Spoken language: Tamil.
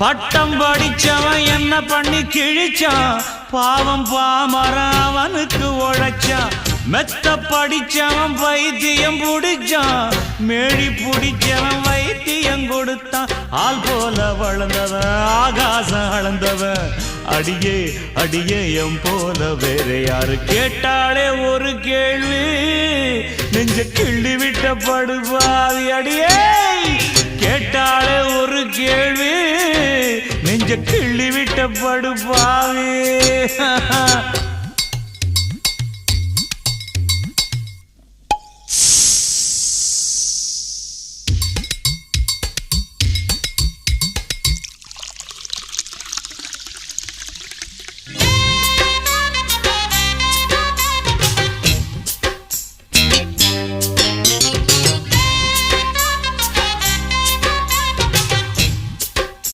பட்டம் படிச்சவன் என்ன பண்ணி கிழிச்சான் பாவம் பாமரன் அவனுக்கு உழைச்சான் மெத்த படிச்சவன் வைத்தியம் புடிச்சான் மேழி புடிச்சவன் வைத்தியம் கொடுத்தான் ஆள் போல வளர்ந்தவன் ஆகாசம் அளந்தவன் அடியே அடியே எம் போல வேற யாரு கேட்டாலே ஒரு கேள்வி நெஞ்ச கிள்ளி விட்ட படுபாவி அடியே கேட்டாலே ஒரு கேள்வி நெஞ்ச கிள்ளி விட்ட படுபாவி